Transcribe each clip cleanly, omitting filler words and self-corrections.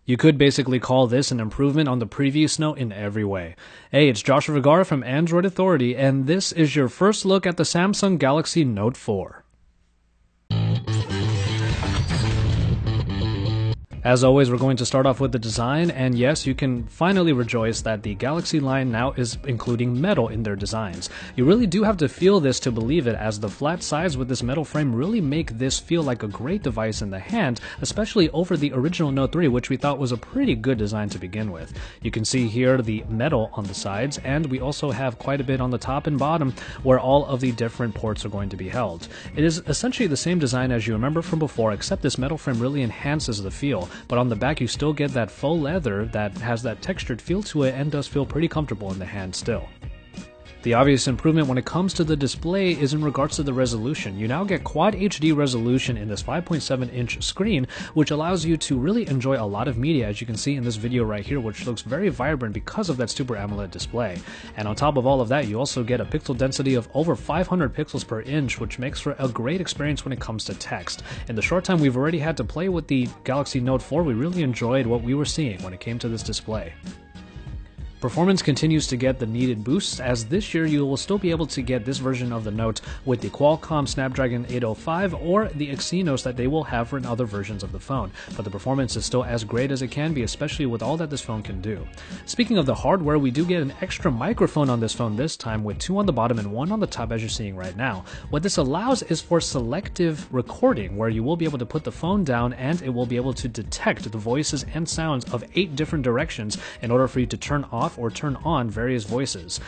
You could basically call this an improvement on the previous Note in every way. Hey, it's Joshua Vergara from Android Authority, and this is your first look at the Samsung Galaxy Note 4. As always, we're going to start off with the design, and yes, you can finally rejoice that the Galaxy line now is including metal in their designs. You really do have to feel this to believe it, as the flat sides with this metal frame really make this feel like a great device in the hand, especially over the original Note 3, which we thought was a pretty good design to begin with. You can see here the metal on the sides, and we also have quite a bit on the top and bottom where all of the different ports are going to be held. It is essentially the same design as you remember from before, except this metal frame really enhances the feel. But on the back you still get that faux leather that has that textured feel to it and does feel pretty comfortable in the hand still. The obvious improvement when it comes to the display is in regards to the resolution. You now get Quad HD resolution in this 5.7-inch screen, which allows you to really enjoy a lot of media, as you can see in this video right here, which looks very vibrant because of that Super AMOLED display. And on top of all of that, you also get a pixel density of over 500 pixels per inch, which makes for a great experience when it comes to text. In the short time we've already had to play with the Galaxy Note 4, we really enjoyed what we were seeing when it came to this display. Performance continues to get the needed boosts, as this year you will still be able to get this version of the Note with the Qualcomm Snapdragon 805 or the Exynos that they will have for in other versions of the phone, but the performance is still as great as it can be, especially with all that this phone can do. Speaking of the hardware, we do get an extra microphone on this phone this time, with 2 on the bottom and 1 on the top, as you're seeing right now. What this allows is for selective recording, where you will be able to put the phone down and it will be able to detect the voices and sounds of 8 different directions in order for you to turn off or turn on various voices.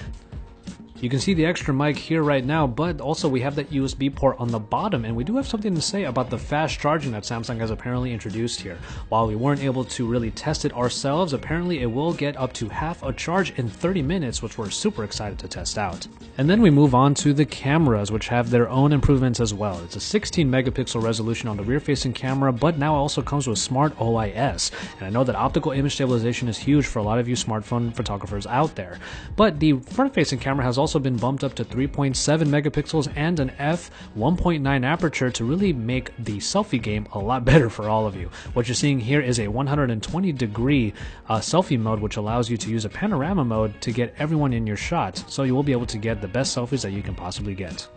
You can see the extra mic here right now, but also we have that USB port on the bottom, and we do have something to say about the fast charging that Samsung has apparently introduced here. While we weren't able to really test it ourselves, apparently it will get up to half a charge in 30 minutes, which we're super excited to test out. And then we move on to the cameras, which have their own improvements as well. It's a 16 megapixel resolution on the rear-facing camera, but now it also comes with Smart OIS. And I know that optical image stabilization is huge for a lot of you smartphone photographers out there. But the front-facing camera has also been bumped up to 3.7 megapixels and an f1.9 aperture to really make the selfie game a lot better for all of you. What you're seeing here is a 120 degree selfie mode, which allows you to use a panorama mode to get everyone in your shot, so you will be able to get the best selfies that you can possibly get.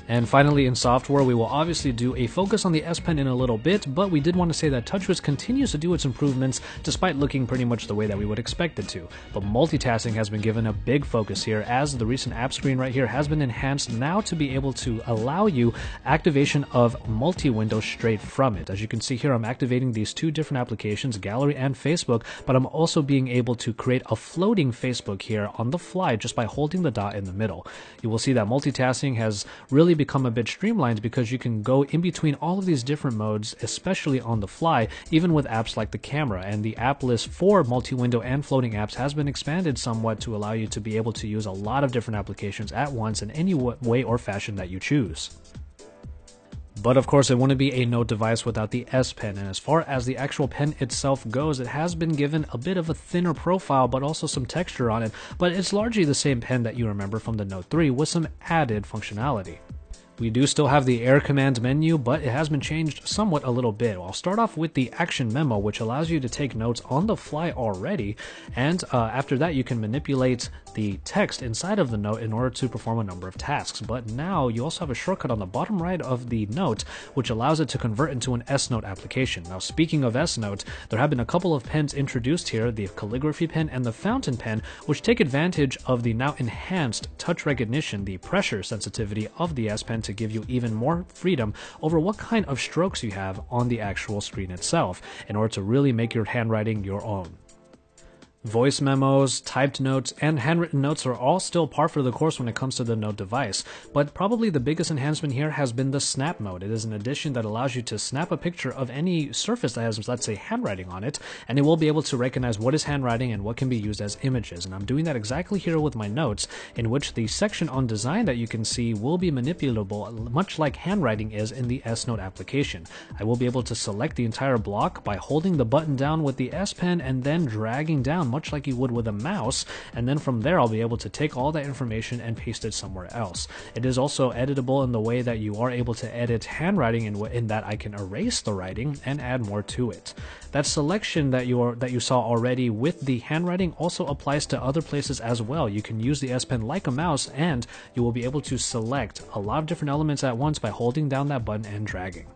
And finally, in software, we will obviously do a focus on the S Pen in a little bit, but we did want to say that TouchWiz continues to do its improvements despite looking pretty much the way that we would expect it to. But multitasking has been given a big focus here, as the recent app screen right here has been enhanced now to be able to allow you activation of multi-window straight from it. As you can see here, I'm activating these 2 different applications, Gallery and Facebook, but I'm also being able to create a floating Facebook here on the fly just by holding the dot in the middle. You will see that multitasking has really become a bit streamlined because you can go in between all of these different modes, especially on the fly, even with apps like the camera. And the app list for multi-window and floating apps has been expanded somewhat to allow you to be able to use a lot of different applications at once in any way or fashion that you choose. But of course, it wouldn't be a Note device without the S Pen, and as far as the actual pen itself goes, it has been given a bit of a thinner profile, but also some texture on it, but it's largely the same pen that you remember from the Note 3 with some added functionality. We do still have the Air Command menu, but it has been changed somewhat a little bit. I'll start off with the Action Memo, which allows you to take notes on the fly already, and after that you can manipulate the text inside of the note in order to perform a number of tasks. But now you also have a shortcut on the bottom right of the note, which allows it to convert into an S-Note application. Now, speaking of S-Note, there have been a couple of pens introduced here, the calligraphy pen and the fountain pen, which take advantage of the now enhanced touch recognition, the pressure sensitivity of the S Pen, to give you even more freedom over what kind of strokes you have on the actual screen itself in order to really make your handwriting your own. Voice memos, typed notes, and handwritten notes are all still par for the course when it comes to the Note device, but probably the biggest enhancement here has been the Snap mode. It is an addition that allows you to snap a picture of any surface that has, let's say, handwriting on it, and it will be able to recognize what is handwriting and what can be used as images. And I'm doing that exactly here with my notes, in which the section on design that you can see will be manipulable, much like handwriting is in the S-Note application. I will be able to select the entire block by holding the button down with the S Pen and then dragging down much like you would with a mouse, and then from there I'll be able to take all that information and paste it somewhere else. It is also editable in the way that you are able to edit handwriting in that I can erase the writing and add more to it. That selection that you saw already with the handwriting also applies to other places as well. You can use the S Pen like a mouse, and you will be able to select a lot of different elements at once by holding down that button and dragging.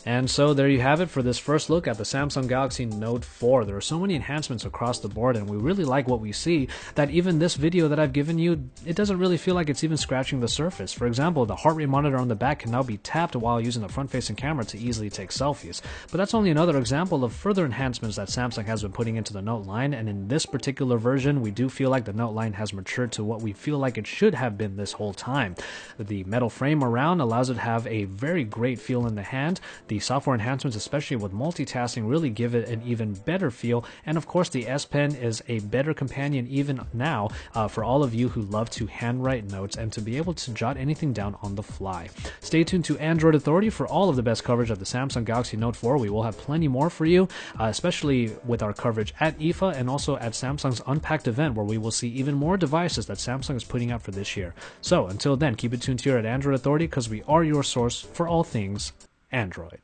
And so there you have it for this first look at the Samsung Galaxy Note 4. There are so many enhancements across the board, and we really like what we see that even this video that I've given you, it doesn't really feel like it's even scratching the surface. For example, the heart rate monitor on the back can now be tapped while using the front-facing camera to easily take selfies. But that's only another example of further enhancements that Samsung has been putting into the Note line, and in this particular version, we do feel like the Note line has matured to what we feel like it should have been this whole time. The metal frame around allows it to have a very great feel in the hand. The software enhancements, especially with multitasking, really give it an even better feel, and of course the S Pen is a better companion even now for all of you who love to handwrite notes and to be able to jot anything down on the fly. Stay tuned to Android Authority for all of the best coverage of the Samsung Galaxy Note 4. We will have plenty more for you, especially with our coverage at IFA and also at Samsung's Unpacked event, where we will see even more devices that Samsung is putting out for this year. So until then, keep it tuned here at Android Authority, because we are your source for all things Android.